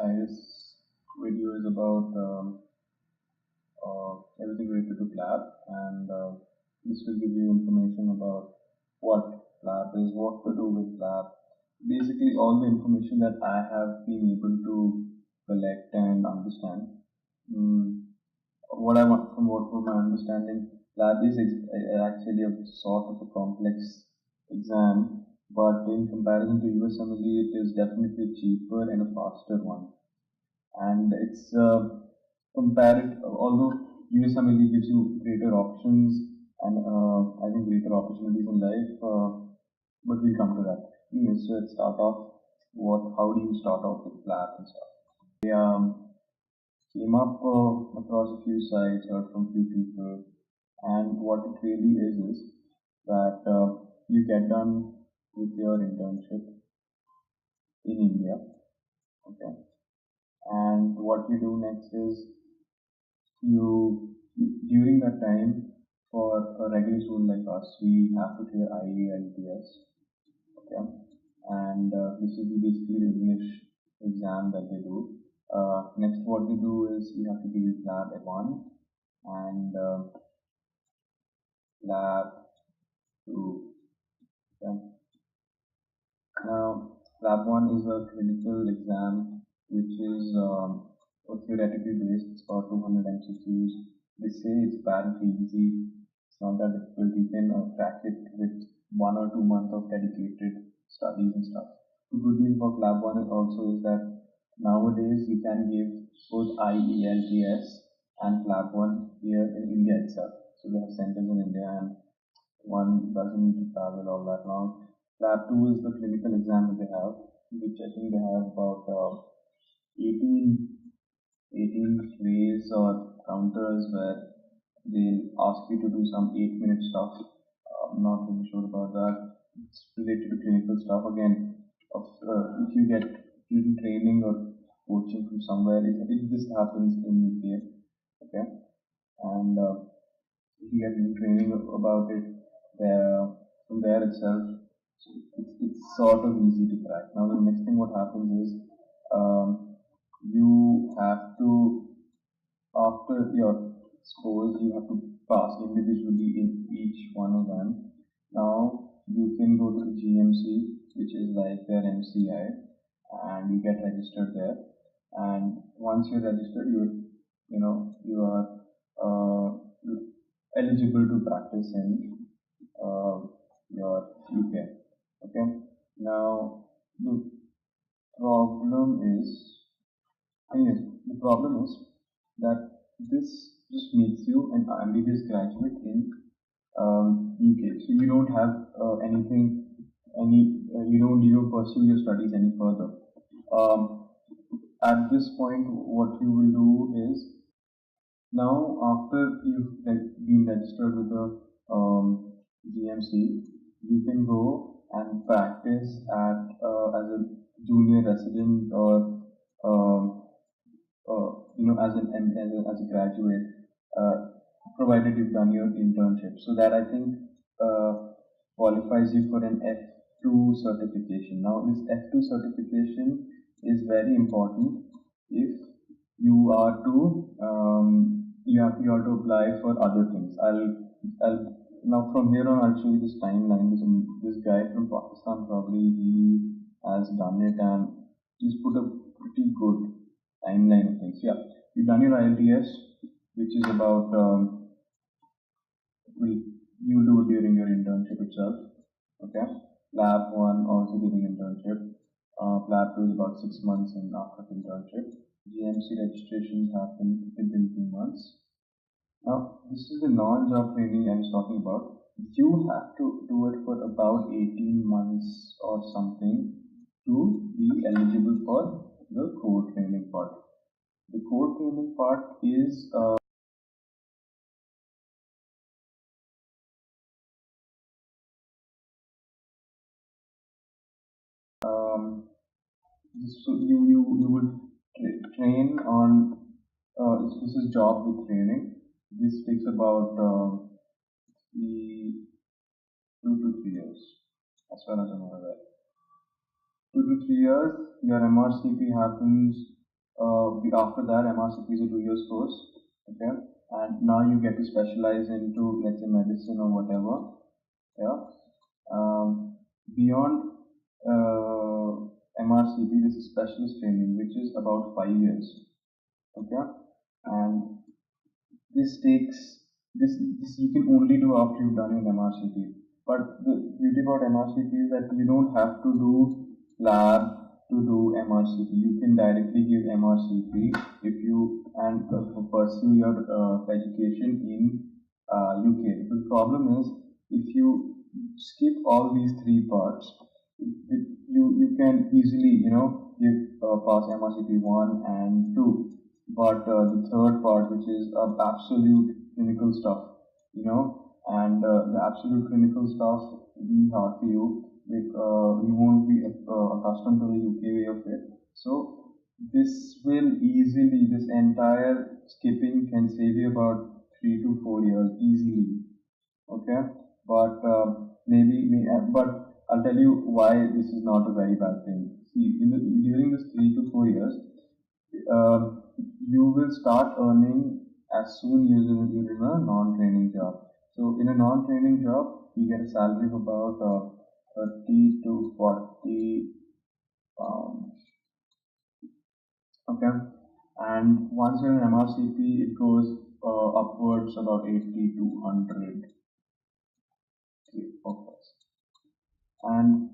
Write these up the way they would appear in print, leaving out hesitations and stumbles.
This video is about everything related to PLAB, and this will give you information about what PLAB is, what to do with PLAB. Basically, all the information that I have been able to collect and understand. What I want from my understanding, PLAB is actually a sort of a complex exam, but in comparison to USMLE, it is definitely cheaper and a faster one. And it's compared, although USMLE gives you greater options and I think greater opportunities in life, but we'll come to that. Anyways, so let's start off. How do you start off with PLAB and stuff? I came up across a few sites, heard from few people, and what it really is that you get done with your internship in India, okay, and what you do next is you during that time for a regular student like us, we have to clear IELTS, okay, and this is basically the English exam that they do. Next, what they do is you have to give PLAB one and PLAB 2. Okay. Now, PLAB 1 is a clinical exam which is theoretically based. It's about 200 MCQs. They say it's apparently easy. It's not that difficult. You can crack it with 1 or 2 months of dedicated studies and stuff. The good news about PLAB 1 is also is that nowadays you can give both IELTS and PLAB 1 here in India itself. So they have centers in India and one doesn't need to travel all that long. PLAB 2 is the clinical exam that they have, which I think they have about 18 ways or counters where they'll ask you to do some 8-minute stuff. I'm not really sure about that. It's related to clinical stuff. Again, if you get little training or coaching from somewhere, if this happens in UK, okay, and if you get little training about it from there itself, so it's sort of easy to crack. Now the next thing what happens is you have to, after your scores, you have to pass individually in each one of them. Now you can go to the GMC, which is like their MCI, and you get registered there. And once you're registered, you are eligible to practice in your UK. Okay. Now the problem is, the problem is that this just makes you an MBBS graduate in UK. So you don't have you don't pursue your studies any further. At this point, what you will do is, now after you've been registered with the GMC, you can go and practice as a junior resident or as a graduate, provided you've done your internship. So that I think qualifies you for an F2 certification. Now this F2 certification is very important if you are to you have to apply for other things. I'll now from here on I'll show you this timeline. This guy from Pakistan, probably he has done it and he's put a pretty good timeline of things. Yeah, you've done your IELTS, which is about you do it during your internship itself. Okay, PLAB 1 also during internship. PLAB 2 is about 6 months in after internship. GMC registrations happen within 2 months. Now, this is the non-job training I was talking about. You have to do it for about 18 months or something to be eligible for the core training part. The core training part is so you would train on this is job with training. This takes about 2 to 3 years, as far as I'm aware. 2 to 3 years, your MRCP happens After that, MRCP is a 2 years course. Okay, and now you get to specialize into, let's say, medicine or whatever. Yeah. Beyond MRCP, this is specialist training, which is about 5 years. Okay, and this takes this you can only do after you've done an MRCP. But the beauty about MRCP is that you don't have to do lab to do MRCP. You can directly give MRCP if you and pursue your education in UK. The problem is if you skip all these three parts, you can easily give pass MRCP 1 and 2. But the third part, which is absolute clinical stuff, and the absolute clinical stuff will be hard for you. You won't be accustomed to the UK way of it. So this will easily, this entire skipping can save you about 3 to 4 years easily. Okay, but but I'll tell you why this is not a very bad thing. See, during this 3 to 4 years, uh, you will start earning as soon as you're in a non-training job. So in a non-training job, you get a salary of about 30 to 40 pounds. Okay, and once you're in MRCP, it goes upwards about 80 to 100 of us. And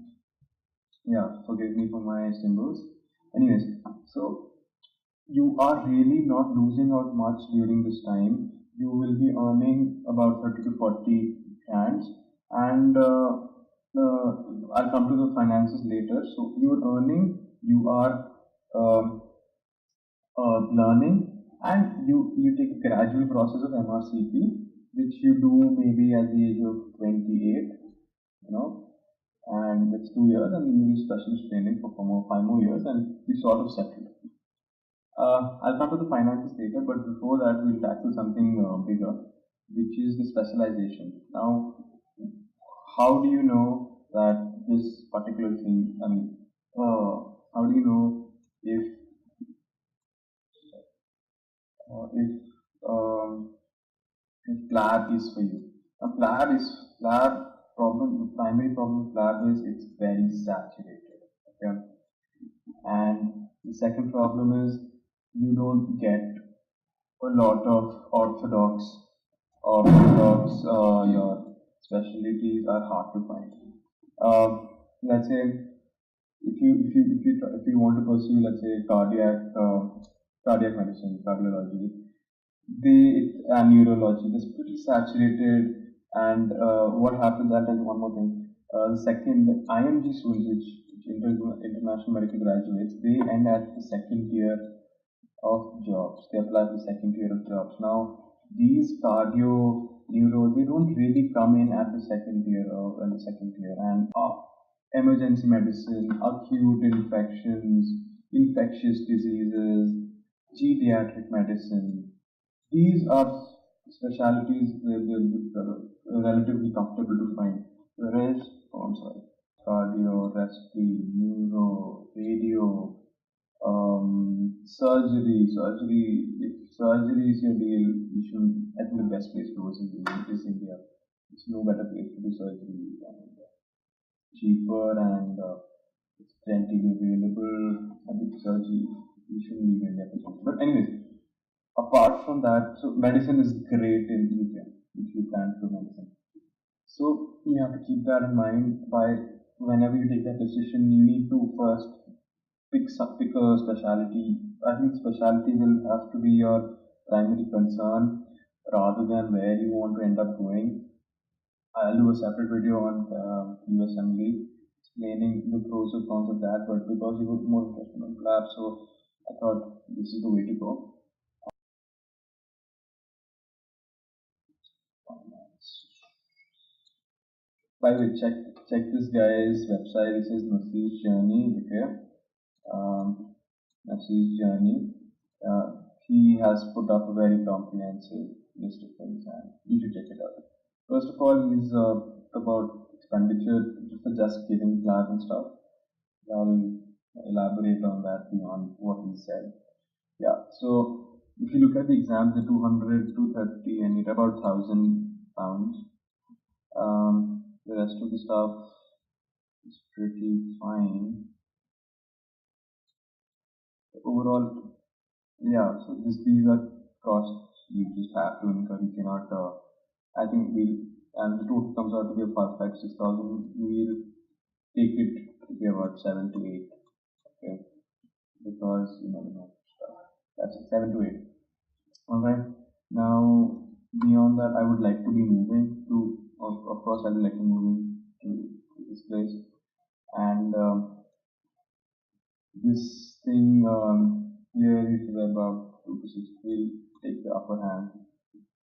yeah, forgive me for my symbols. Anyways, so you are really not losing out much during this time. You will be earning about 30 to 40 rands, and I'll come to the finances later. So you are earning, you are um learning, and you take a gradual process of MRCP, which you do maybe at the age of 28, and it's 2 years, and then you do specialist training for 5 more years, and you sort of settle. I'll come to the finances later, but before that, we'll tackle something bigger, which is the specialization. Now, how do you know that this particular thing, how do you know if if PLAB is for you? Now, the primary problem with PLAB is it's very saturated. Okay, and the second problem is you don't get a lot of orthodox your specialties are hard to find. Let's say if you want to pursue, let's say, cardiac medicine, cardiology, and neurology, that's pretty saturated. And what happens, I'll tell you one more thing. The second IMG students, which international medical graduates, they end at the second tier of jobs. They apply for the second tier of jobs. Now, these cardio, neuro, they don't really come in at the second tier or in the second tier. And emergency medicine, acute infections, infectious diseases, pediatric medicine. These are specialties that are relatively comfortable to find. The rest, oh, I'm sorry, cardio, respiratory, neuro, radio, surgery. If surgery is your deal, you should. I think the best place to go is India. There's no better place to do surgery, and cheaper, and it's plenty available. I think surgery, you shouldn't leave India for surgery. But anyways, apart from that, so medicine is great in UK if you plan to do medicine. So you have to keep that in mind. By whenever you take that decision, you need to first pick a specialty. I think specialty will have to be your primary concern rather than where you want to end up going. I'll do a separate video on USMLE explaining the pros and cons of that, but because you were more interested in PLAB, so I thought this is the way to go. By the way, check this guy's website. This is Nasir's Journey. Okay, Nasir's Journey. He has put up a very comprehensive list of things, and you should check it out. First of all, he's about expenditure for just giving PLAB and stuff. I'll elaborate on that beyond what he said. Yeah. So if you look at the exams, the 200, 230, and it's about £1,000. The rest of the stuff is pretty fine. Overall, yeah. So these are costs you just have to incur. You cannot. I think and the total comes out to be about 5,000, 6,000. We'll take it to be about 7 to 8. Okay, because you never know stuff. That's it, 7 to 8. Alright. Now beyond that, I would like to be moving to. Of course, I would like to move to this place, and this thing here is about 2 to 6. We'll take the upper hand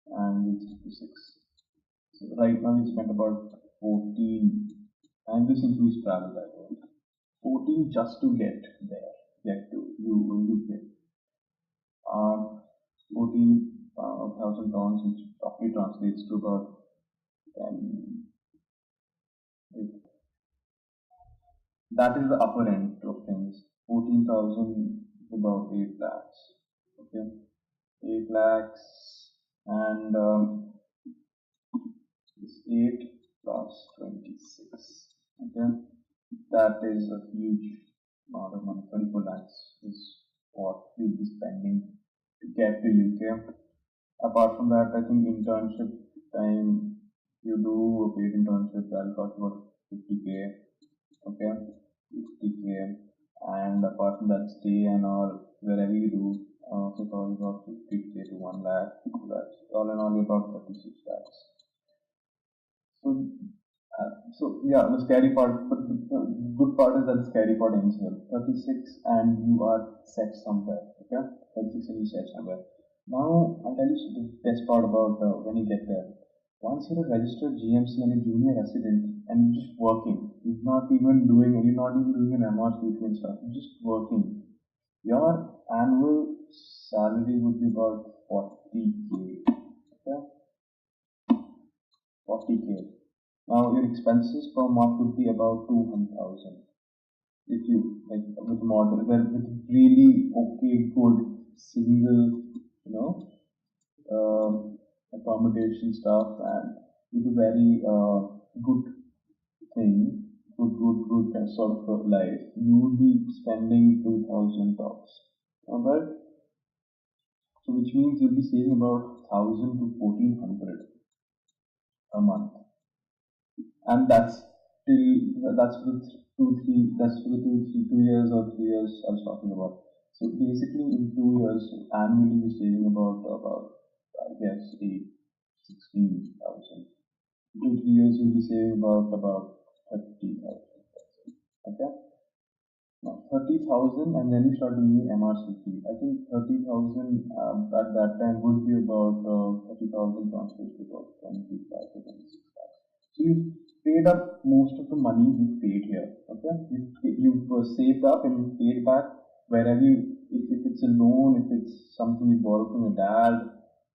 and we'll stick to 6. So right now we spent about 14, and this includes travel by the way. 14 just to get there, get to UK. 14,000 pounds, which roughly translates to about 10. That is the upper end of things. 14,000 is about 8 lakhs. Okay, 8 lakhs, and it's 8 plus 26. Okay, that is a huge amount of money. 34 lakhs is what we'll be spending to get to UK. Apart from that, I think internship time, you do a paid internship, that'll cost about 50k. Okay, 50k. And apart from that, stay and all, wherever you do, so probably about 50k to 1 lakh. So that's all in all about 36 lakhs. So, so yeah, the scary part, but the good part is that the scary part ends here. 36 and you are set somewhere. Okay, 36 and you set somewhere. Now I'll tell you the best part about when you get there. Once you're a registered GMC and a junior resident and you're just working, you're not even doing an MRCP and stuff. You're just working. Your annual salary would be about 40k. Okay, 40k. Now your expenses per month would be about 200,000. If you like with model, well, with really okay, good single, you know, accommodation stuff, and with a very good thing, good sort of life, you would be spending 2,000 tops. Alright, so which means you'll be saving about 1,000 to 1,400 a month, and that's for the 2 years or 3 years I was talking about. So basically, in 2 years, annually we're saving about I guess 16,000. 2 3 years you'll be saving about 30,000. Okay. Now 30,000, and then you start doing the MRCP. I think 30,000 at that time would be about 30,000 translates to about 25 to 26 lakhs. So you've paid up most of the money you've paid here. Okay, you've saved up and you've paid back wherever you, if it's a loan, if it's something you borrow from your dad,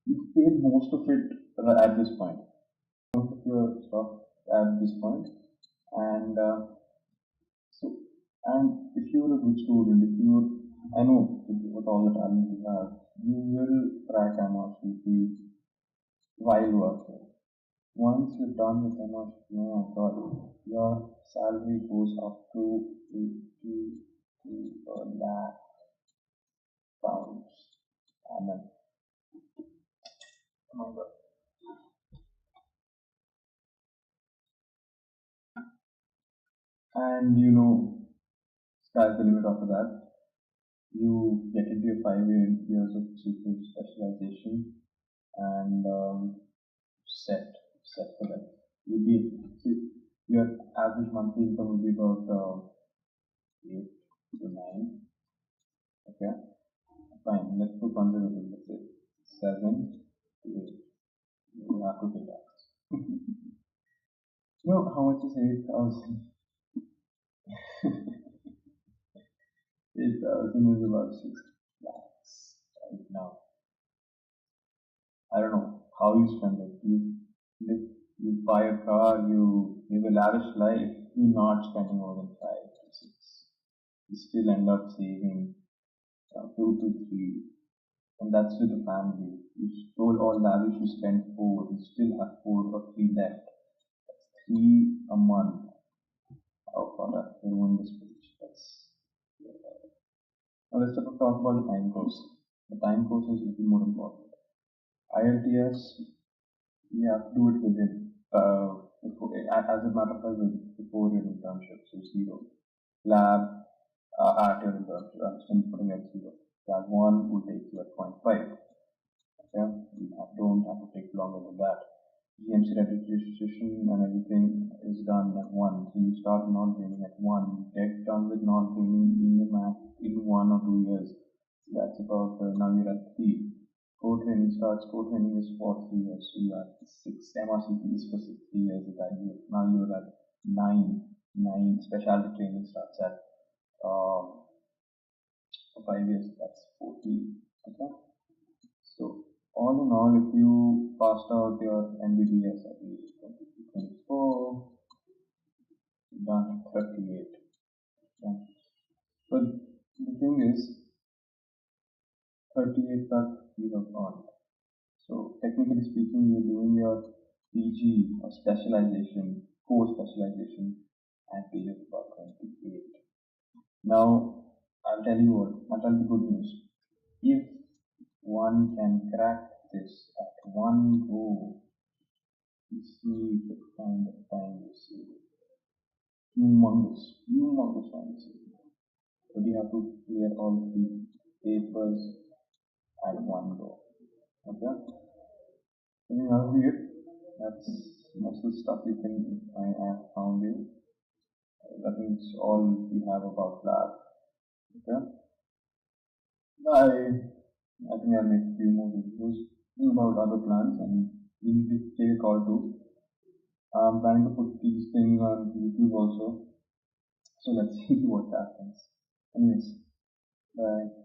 you've paid most of it at this point. Most of your stuff at this point, and so, and if you're a good student, if you're, I know with all the talent you have, you will crack MRCP while working. Once you're done with MRCP, oh my god, your salary goes up to 80 to a lakh pounds. And then, oh my god. And you know, sky's the limit after that. You get into your 5 years of super specialization, and set for that. You'll be, see, your average monthly income will be about 8 to 9. Okay, fine. Let's put conservative. Let's say 7 to 8. You have to pay tax. You know how much is 8,000? 8,000 is about 6 lakhs right now. I don't know how you spend it. You buy a car, you live a lavish life, you're not spending more than 5 to 6. You still end up saving two to three, and that's with the family. You stole all lavish, you spent four, you still have four or three left. That's three a month. How far that ruined the speech. That's now let's talk about the time course. The time course is a little more important. ILTS, you have to do it within, as a matter of fact, before your internship, so zero. PLAB, at your internship, I'm still putting at zero. PLAB 1 will take you at 0.5. Okay, don't have to take longer than that. GMC registration and everything is done at 1. So you start non training at 1. You get done with non training in the math in 1 or 2 years. So that's about, now you're at 3. Core training starts, core training is for 3 years. So you are 6. MRCP is for 3 years. Now you're at 9. 9. Specialty training starts at 5 years. That's 14. Okay. So all in all, if you passed out your MBBS at age 24, done at 38. Yeah. But the thing is, 38 that you have earned. So technically speaking, you're doing your PG or specialization, core specialization at the age of about 28. Now, I'll tell you good news. If one can crack this at one go, you see the kind of time you see. Humongous time you see. But you have to clear all the papers at one go. Okay? So you have it. That's most of the stuff I have found you. I think it's all we have about PLAB. Okay? I think I'll make a few more videos about other plans and we need to take a call too. I'm planning to put these things on YouTube also. So let's see what happens. Anyways, bye.